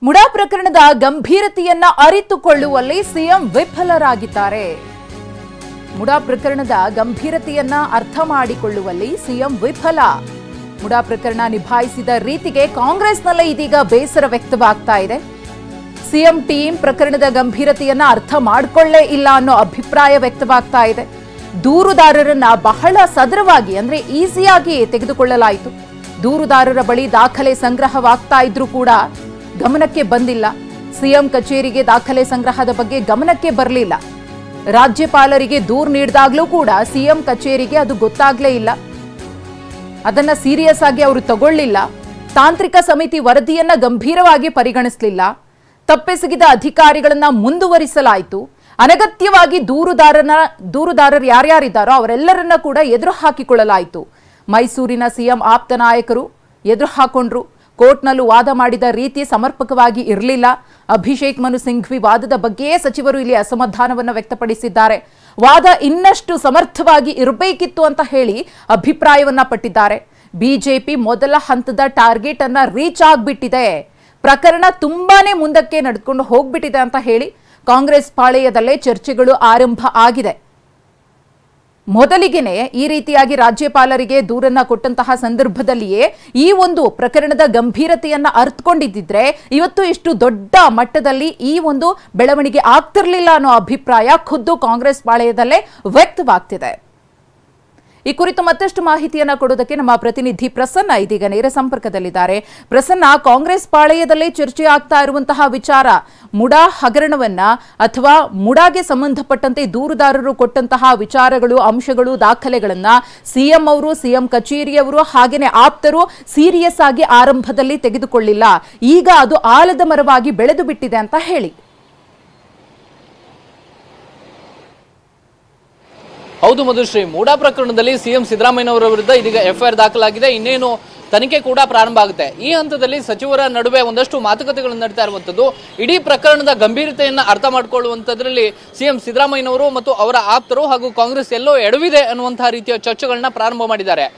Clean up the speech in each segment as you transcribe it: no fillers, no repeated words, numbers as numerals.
ಮುಡಾ ಪ್ರಕರಣದ ಗಂಭೀರತೆಯನ್ನ ಅರಿತುಕೊಳ್ಳುವಲ್ಲಿ ಸಿಎಂ ವಿಫಲರಾಗಿದ್ದಾರೆ. ಮುಡಾ ಪ್ರಕರಣದ ಗಂಭೀರತೆಯನ್ನ ಅರ್ಥ ಮಾಡಿಕೊಳ್ಳುವಲ್ಲಿ ಸಿಎಂ ವಿಫಲ. ಮುಡಾ ಪ್ರಕರಣ ನಿಭಾಯಿಸಿದ ರೀತಿಗೆ ಕಾಂಗ್ರೆಸ್ನಲ್ಲೇ ಇದೀಗ ಬೇಸರ ವ್ಯಕ್ತವಾಗ್ತಾ ಇದೆ. ಸಿಎಂ ಟೀಮ್ ಪ್ರಕರಣದ ಗಂಭೀರತೆಯನ್ನ ಅರ್ಥ ಮಾಡಿಕೊಳ್ಳೇ ಇಲ್ಲ ಅನ್ನೋ ಅಭಿಪ್ರಾಯ ವ್ಯಕ್ತವಾಗ್ತಾ ಇದೆ. ದೂರುದಾರರನ್ನ ಬಹಳ ಸದರವಾಗಿ ಅಂದ್ರೆ ಈಸಿಯಾಗಿ ತೆಗೆದುಕೊಳ್ಳಲಾಯಿತು. ದೂರುದಾರರ ಬಳಿ ದಾಖಲೆ ಸಂಗ್ರಹವಾಗ್ತಾ ಇದ್ರೂ ಕೂಡ ಗಮನಕ್ಕೆ ಬಂದಿಲ್ಲ. ಸಿಎಂ ಕಚೇರಿಗೆ ದಾಖಲೆ ಸಂಗ್ರಹದ ಬಗ್ಗೆ ಗಮನಕ್ಕೆ ಬರಲಿಲ್ಲ. ರಾಜ್ಯಪಾಲರಿಗೆ ದೂರು ನೀಡಿದಾಗಲೂ ಕೂಡ ಸಿಎಂ ಕಚೇರಿಗೆ ಅದು ಗೊತ್ತಾಗ್ಲೇ ಇಲ್ಲ. ಅದನ್ನ ಸೀರಿಯಸ್ ಆಗಿ ಅವರು ತಗೊಳ್ಳಿಲ್ಲ. ತಾಂತ್ರಿಕ ಸಮಿತಿ ವರದಿಯನ್ನ ಗಂಭೀರವಾಗಿ ಪರಿಗಣಿಸಲಿಲ್ಲ. ತಪ್ಪೆಸಗಿದ ಅಧಿಕಾರಿಗಳನ್ನ ಮುಂದುವರಿಸಲಾಯಿತು. ಅನಗತ್ಯವಾಗಿ ದೂರುದಾರರು ಯಾರ್ಯಾರಿದ್ದಾರೋ ಅವರೆಲ್ಲರನ್ನ ಕೂಡ ಎದುರು ಹಾಕಿಕೊಳ್ಳಲಾಯಿತು. ಮೈಸೂರಿನ ಸಿಎಂ ಆಪ್ತ ನಾಯಕರು ಎದುರು ಹಾಕೊಂಡ್ರು. ಕೋರ್ಟ್ನಲ್ಲೂ ವಾದ ಮಾಡಿದ ರೀತಿ ಸಮರ್ಪಕವಾಗಿ ಇರಲಿಲ್ಲ. ಅಭಿಷೇಕ್ ಮನು ಸಿಂಘ್ವಿ ವಾದದ ಬಗ್ಗೆಯೇ ಸಚಿವರು ಇಲ್ಲಿ ಅಸಮಾಧಾನವನ್ನು ವ್ಯಕ್ತಪಡಿಸಿದ್ದಾರೆ. ವಾದ ಇನ್ನಷ್ಟು ಸಮರ್ಥವಾಗಿ ಇರಬೇಕಿತ್ತು ಅಂತ ಹೇಳಿ ಅಭಿಪ್ರಾಯವನ್ನ ಪಟ್ಟಿದ್ದಾರೆ. ಬಿಜೆಪಿ ಮೊದಲ ಹಂತದ ಟಾರ್ಗೆಟ್ ಅನ್ನ ರೀಚ್ ಆಗ್ಬಿಟ್ಟಿದೆ. ಪ್ರಕರಣ ತುಂಬಾನೇ ಮುಂದಕ್ಕೆ ನಡೆದುಕೊಂಡು ಹೋಗ್ಬಿಟ್ಟಿದೆ ಅಂತ ಹೇಳಿ ಕಾಂಗ್ರೆಸ್ ಪಾಳೆಯದಲ್ಲೇ ಚರ್ಚೆಗಳು ಆರಂಭ ಆಗಿದೆ. ಮೊದಲಿಗೆನೆ ಈ ರೀತಿಯಾಗಿ ರಾಜ್ಯಪಾಲರಿಗೆ ದೂರನ್ನ ಕೊಟ್ಟಂತಹ ಸಂದರ್ಭದಲ್ಲಿಯೇ ಈ ಒಂದು ಪ್ರಕರಣದ ಗಂಭೀರತೆಯನ್ನ ಅರ್ಥಕೊಂಡಿದ್ದಿದ್ರೆ ಇವತ್ತು ಇಷ್ಟು ದೊಡ್ಡ ಮಟ್ಟದಲ್ಲಿ ಈ ಒಂದು ಬೆಳವಣಿಗೆ ಆಗ್ತಿರ್ಲಿಲ್ಲ ಅನ್ನೋ ಅಭಿಪ್ರಾಯ ಖುದ್ದು ಕಾಂಗ್ರೆಸ್ ಪಾಳೆಯದಲ್ಲೇ ವ್ಯಕ್ತವಾಗ್ತಿದೆ. ಈ ಕುರಿತು ಮತ್ತಷ್ಟು ಮಾಹಿತಿಯನ್ನ ಕೊಡೋದಕ್ಕೆ ನಮ್ಮ ಪ್ರತಿನಿಧಿ ಪ್ರಸನ್ನ ಇದೀಗ ನೇರ ಸಂಪರ್ಕದಲ್ಲಿದ್ದಾರೆ. ಪ್ರಸನ್ನ, ಕಾಂಗ್ರೆಸ್ ಪಾಳೆಯದಲ್ಲೇ ಚರ್ಚೆ ಆಗ್ತಾ ಇರುವಂತಹ ವಿಚಾರ ಮುಡಾ ಹಗರಣವನ್ನ ಅಥವಾ ಮುಡಾಗೆ ಸಂಬಂಧಪಟ್ಟಂತೆ ದೂರುದಾರರು ಕೊಟ್ಟಂತಹ ವಿಚಾರಗಳು, ಅಂಶಗಳು, ದಾಖಲೆಗಳನ್ನ ಸಿಎಂ ಅವರು, ಸಿಎಂ ಕಚೇರಿಯವರು ಹಾಗೇನೆ ಆಪ್ತರು ಸೀರಿಯಸ್ ಆಗಿ ಆರಂಭದಲ್ಲಿ ತೆಗೆದುಕೊಳ್ಳಿಲ್ಲ. ಈಗ ಅದು ಆಲದ ಮರವಾಗಿ ಬೆಳೆದು ಬಿಟ್ಟಿದೆ ಅಂತ ಹೇಳಿ. ಹೌದು ಮಧುಶ್ರೀ, ಮುಡಾ ಪ್ರಕರಣದಲ್ಲಿ ಸಿಎಂ ಸಿದ್ದರಾಮಯ್ಯನವರ ವಿರುದ್ಧ ಇದೀಗ ಎಫ್ಐಆರ್ ದಾಖಲಾಗಿದೆ. ಇನ್ನೇನು ತನಿಖೆ ಕೂಡ ಪ್ರಾರಂಭ ಆಗುತ್ತೆ. ಈ ಹಂತದಲ್ಲಿ ಸಚಿವರ ನಡುವೆ ಒಂದಷ್ಟು ಮಾತುಕತೆಗಳು ನಡೀತಾ ಇರುವಂತದ್ದು. ಇಡೀ ಪ್ರಕರಣದ ಗಂಭೀರತೆಯನ್ನ ಅರ್ಥ ಮಾಡಿಕೊಳ್ಳುವಂತದ್ರಲ್ಲಿ ಸಿಎಂ ಸಿದ್ದರಾಮಯ್ಯನವರು ಮತ್ತು ಅವರ ಆಪ್ತರು ಹಾಗೂ ಕಾಂಗ್ರೆಸ್ ಎಲ್ಲೋ ಎಡವಿದೆ ಅನ್ನುವಂತಹ ರೀತಿಯ ಚರ್ಚೆಗಳನ್ನ ಪ್ರಾರಂಭ ಮಾಡಿದ್ದಾರೆ.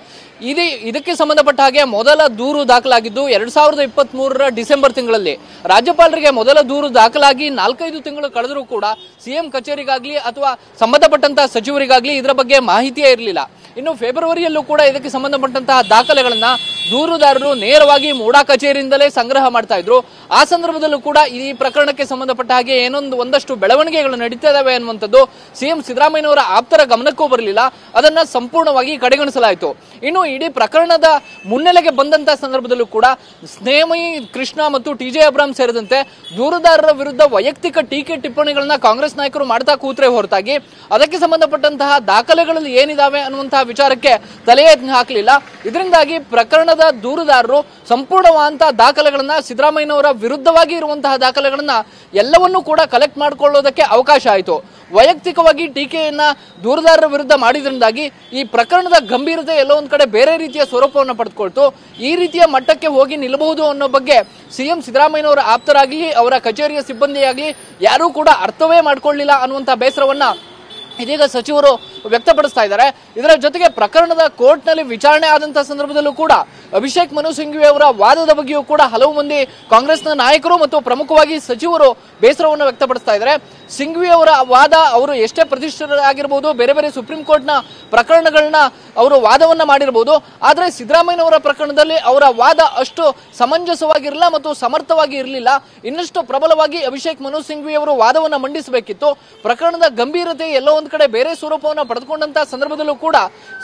ಇದಕ್ಕೆ ಸಂಬಂಧಪಟ್ಟ ಹಾಗೆ ಮೊದಲ ದೂರು ದಾಖಲಾಗಿದ್ದು 2023ರ ಡಿಸೆಂಬರ್ ತಿಂಗಳಲ್ಲಿ. ರಾಜ್ಯಪಾಲರಿಗೆ ಮೊದಲ ದೂರು ದಾಖಲಾಗಿ 4-5 ತಿಂಗಳು ಕಳೆದರೂ ಕೂಡ ಸಿಎಂ ಕಚೇರಿಗಾಗ್ಲಿ ಅಥವಾ ಸಂಬಂಧಪಟ್ಟಂತಹ ಸಚಿವರಿಗಾಗ್ಲಿ ಇದರ ಬಗ್ಗೆ ಮಾಹಿತಿಯೇ ಇರಲಿಲ್ಲ. ಇನ್ನು ಫೆಬ್ರವರಿಯಲ್ಲೂ ಕೂಡ ಇದಕ್ಕೆ ಸಂಬಂಧಪಟ್ಟಂತಹ ದಾಖಲೆಗಳನ್ನ ದೂರುದಾರರು ನೇರವಾಗಿ ಮುಡಾ ಕಚೇರಿಯಿಂದಲೇ ಸಂಗ್ರಹ ಮಾಡ್ತಾ ಇದ್ರು. ಆ ಸಂದರ್ಭದಲ್ಲೂ ಕೂಡ ಈ ಪ್ರಕರಣಕ್ಕೆ ಸಂಬಂಧಪಟ್ಟ ಹಾಗೆ ಒಂದಷ್ಟು ಬೆಳವಣಿಗೆಗಳು ನಡೀತಾ ಇದಾವೆ ಅನ್ನುವಂಥದ್ದು ಸಿಎಂ ಸಿದ್ದರಾಮಯ್ಯನವರ ಆಪ್ತರ ಗಮನಕ್ಕೂ ಬರಲಿಲ್ಲ. ಅದನ್ನ ಸಂಪೂರ್ಣವಾಗಿ ಕಡೆಗಣಿಸಲಾಯಿತು. ಇನ್ನು ಇಡೀ ಪ್ರಕರಣದ ಮುನ್ನೆಲೆಗೆ ಬಂದಂತಹ ಸಂದರ್ಭದಲ್ಲೂ ಕೂಡ ಸ್ನೇಹಮಯಿ ಕೃಷ್ಣ ಮತ್ತು ಟಿಜೆ ಅಬ್ರಾಮ್ ಸೇರಿದಂತೆ ದೂರುದಾರರ ವಿರುದ್ಧ ವೈಯಕ್ತಿಕ ಟೀಕೆ ಟಿಪ್ಪಣಿಗಳನ್ನ ಕಾಂಗ್ರೆಸ್ ನಾಯಕರು ಮಾಡ್ತಾ ಕೂತ್ರೆ ಹೊರತಾಗಿ ಅದಕ್ಕೆ ಸಂಬಂಧಪಟ್ಟಂತಹ ದಾಖಲೆಗಳಲ್ಲಿ ಏನಿದಾವೆ ಅನ್ನುವಂತಹ ವಿಚಾರಕ್ಕೆ ತಲೆಯೇ ಹಾಕಲಿಲ್ಲ. ಇದರಿಂದಾಗಿ ಪ್ರಕರಣದ ದೂರುದಾರರು ಸಂಪೂರ್ಣವಾದಂತಹ ದಾಖಲೆಗಳನ್ನ, ಸಿದ್ದರಾಮಯ್ಯನವರ ವಿರುದ್ಧವಾಗಿ ಇರುವಂತಹ ದಾಖಲೆಗಳನ್ನ ಎಲ್ಲವನ್ನೂ ಕೂಡ ಕಲೆಕ್ಟ್ ಮಾಡಿಕೊಳ್ಳೋದಕ್ಕೆ ಅವಕಾಶ ಆಯಿತು. ವೈಯಕ್ತಿಕವಾಗಿ ಟೀಕೆಯನ್ನ ದೂರುದಾರರ ವಿರುದ್ಧ ಮಾಡಿದ್ರಿಂದಾಗಿ ಈ ಪ್ರಕರಣದ ಗಂಭೀರತೆ ಎಲ್ಲೋ ಒಂದ್ ಕಡೆ ಬೇರೆ ರೀತಿಯ ಸ್ವರೂಪವನ್ನು ಪಡೆದುಕೊಳ್ತು. ಈ ರೀತಿಯ ಮಟ್ಟಕ್ಕೆ ಹೋಗಿ ನಿಲ್ಲಬಹುದು ಅನ್ನೋ ಬಗ್ಗೆ ಸಿಎಂ ಸಿದ್ದರಾಮಯ್ಯನವರ ಆಪ್ತರಾಗ್ಲಿ, ಅವರ ಕಚೇರಿಯ ಸಿಬ್ಬಂದಿಯಾಗ್ಲಿ ಯಾರೂ ಕೂಡ ಅರ್ಥವೇ ಮಾಡ್ಕೊಳ್ಳಿಲ್ಲ ಅನ್ನುವಂತಹ ಬೇಸರವನ್ನ ಇದೀಗ ಸಚಿವರು ವ್ಯಕ್ತಪಡಿಸ್ತಾ ಇದ್ದಾರೆ. ಇದರ ಜೊತೆಗೆ ಪ್ರಕರಣದ ಕೋರ್ಟ್ನಲ್ಲಿ ವಿಚಾರಣೆ ಆದಂತಹ ಸಂದರ್ಭದಲ್ಲೂ ಕೂಡ ಅಭಿಷೇಕ್ ಮನು ಸಿಂಘ್ವಿ ಅವರ ವಾದದ ಬಗ್ಗೆಯೂ ಕೂಡ ಹಲವು ಮಂದಿ ಕಾಂಗ್ರೆಸ್ನ ನಾಯಕರು ಮತ್ತು ಪ್ರಮುಖವಾಗಿ ಸಚಿವರು ಬೇಸರವನ್ನು ವ್ಯಕ್ತಪಡಿಸ್ತಾ ಇದ್ದಾರೆ. ಸಿಂಘ್ವಿ ಅವರ ವಾದ, ಅವರು ಎಷ್ಟೇ ಪ್ರತಿಷ್ಠಿತರಾಗಿರ್ಬೋದು, ಬೇರೆ ಬೇರೆ ಸುಪ್ರೀಂ ಕೋರ್ಟ್ನ ಪ್ರಕರಣಗಳನ್ನ ಅವರು ವಾದವನ್ನ ಮಾಡಿರಬಹುದು, ಆದ್ರೆ ಸಿದ್ದರಾಮಯ್ಯನವರ ಪ್ರಕರಣದಲ್ಲಿ ಅವರ ವಾದ ಅಷ್ಟು ಸಮಂಜಸವಾಗಿರಲಿಲ್ಲ ಮತ್ತು ಸಮರ್ಥವಾಗಿ ಇರಲಿಲ್ಲ. ಇನ್ನಷ್ಟು ಪ್ರಬಲವಾಗಿ ಅಭಿಷೇಕ್ ಮನು ಸಿಂಘ್ವಿ ಅವರು ವಾದವನ್ನ ಮಂಡಿಸಬೇಕಿತ್ತು. ಪ್ರಕರಣದ ಗಂಭೀರತೆ ಎಲ್ಲೋ ಒಂದ್ ಕಡೆ ಬೇರೆ ಸ್ವರೂಪವನ್ನು ಪಡೆದುಕೊಂಡಂತಹ ಸಂದರ್ಭದಲ್ಲೂ ಕೂಡ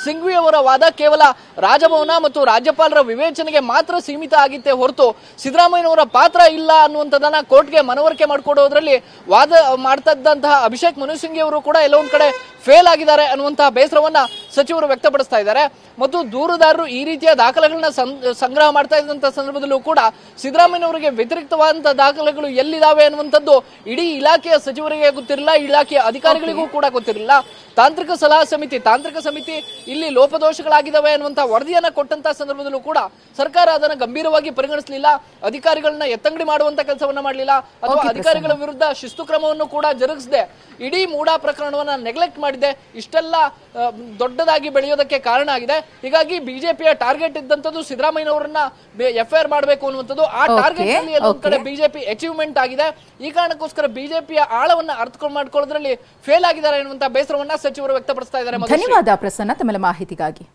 ಸಿಂಘ್ವಿ ಅವರ ವಾದ ಕೇವಲ ರಾಜಭವನ ಮತ್ತು ರಾಜ್ಯಪಾಲರ ವಿವೇಚನೆಗೆ ಮಾತ್ರ ಸೀಮಿತ ಆಗಿತ್ತೆ ಹೊರತು ಸಿದ್ದರಾಮಯ್ಯನವರ ಪಾತ್ರ ಇಲ್ಲ ಅನ್ನುವಂಥದ್ದನ್ನ ಕೋರ್ಟ್ಗೆ ಮನವರಿಕೆ ಮಾಡಿಕೊಡೋದ್ರಲ್ಲಿ ವಾದ ಮಾಡ್ತಾ ಇದ್ದಂತಹ ಅಭಿಷೇಕ್ ಮನು ಸಿಂಘ್ವಿ ಅವರು ಕೂಡ ಎಲ್ಲೋ ಒಂದ್ ಕಡೆ ಫೇಲ್ ಆಗಿದ್ದಾರೆ ಅನ್ನುವಂತಹ ಬೇಸರವನ್ನ ಸಚಿವರು ವ್ಯಕ್ತಪಡಿಸ್ತಾ ಇದ್ದಾರೆ. ಮತ್ತು ದೂರುದಾರರು ಈ ರೀತಿಯ ದಾಖಲೆಗಳನ್ನ ಸಂಗ್ರಹ ಮಾಡ್ತಾ ಇದ್ದಂತಹ ಸಂದರ್ಭದಲ್ಲೂ ಕೂಡ ಸಿದ್ದರಾಮಯ್ಯನವರಿಗೆ ವ್ಯತಿರಿಕ್ತವಾದಂತಹ ದಾಖಲೆಗಳು ಎಲ್ಲಿದಾವೆ ಅನ್ನುವಂಥದ್ದು ಇಡೀ ಇಲಾಖೆಯ ಸಚಿವರಿಗೆ ಗೊತ್ತಿರಲಿಲ್ಲ, ಇಲಾಖೆಯ ಅಧಿಕಾರಿಗಳಿಗೂ ಕೂಡ ಗೊತ್ತಿರಲಿಲ್ಲ. ತಾಂತ್ರಿಕ ಸಲಹಾ ಸಮಿತಿ ಇಲ್ಲಿ ಲೋಪದೋಷಗಳಾಗಿದ್ದಾವೆ ಅನ್ನುವಂತಹ ವರದಿಯನ್ನ ಕೊಟ್ಟಂತಹ ಸಂದರ್ಭದಲ್ಲೂ ಕೂಡ ಸರ್ಕಾರ ಅದನ್ನು ಗಂಭೀರವಾಗಿ ಪರಿಗಣಿಸಲಿಲ್ಲ. ಅಧಿಕಾರಿಗಳನ್ನ ಎತ್ತಂಗಡಿ ಮಾಡುವಂತ ಕೆಲಸವನ್ನ ಮಾಡಲಿಲ್ಲ ಅಥವಾ ಅಧಿಕಾರಿಗಳ ವಿರುದ್ಧ ಶಿಸ್ತು ಕ್ರಮವನ್ನು ಕೂಡ ಜರುಗಿಸದೆ ಇಡೀ ಮುಡಾ ಪ್ರಕರಣವನ್ನ ನೆಗ್ಲೆಕ್ಟ್ ಮಾಡಿ ಮಾಡಿದೆ, ಇಷ್ಟೆಲ್ಲ ದೊಡ್ಡದಾಗಿ ಬೆಳೆಯೋದಕ್ಕೆ ಕಾರಣ ಆಗಿದೆ. ಹೀಗಾಗಿ ಬಿಜೆಪಿಯ ಟಾರ್ಗೆಟ್ ಇದ್ದಂಥದ್ದು ಸಿದ್ದರಾಮಯ್ಯನವರನ್ನ FIR ಮಾಡಬೇಕು ಅನ್ನುವಂಥದ್ದು. ಆ ಟಾರ್ಗೆಟ್ ಅಲ್ಲಿ ಒಂದ್ ಕಡೆ ಬಿಜೆಪಿ ಅಚೀವ್ಮೆಂಟ್ ಆಗಿದೆ. ಈ ಕಾರಣಕ್ಕೋಸ್ಕರ ಬಿಜೆಪಿಯ ಆಳವನ್ನ ಅರ್ಥ ಮಾಡ್ಕೊಳ್ಳೋದ್ರಲ್ಲಿ ಫೇಲ್ ಆಗಿದ್ದಾರೆ ಎನ್ನುವಂತ ಬೇಸರವನ್ನ ಸಚಿವರು ವ್ಯಕ್ತಪಡಿಸ್ತಾ ಇದ್ದಾರೆ. ಧನ್ಯವಾದ ಪ್ರಸನ್ನ ತಮ್ಮ ಮಾಹಿತಿಗಾಗಿ.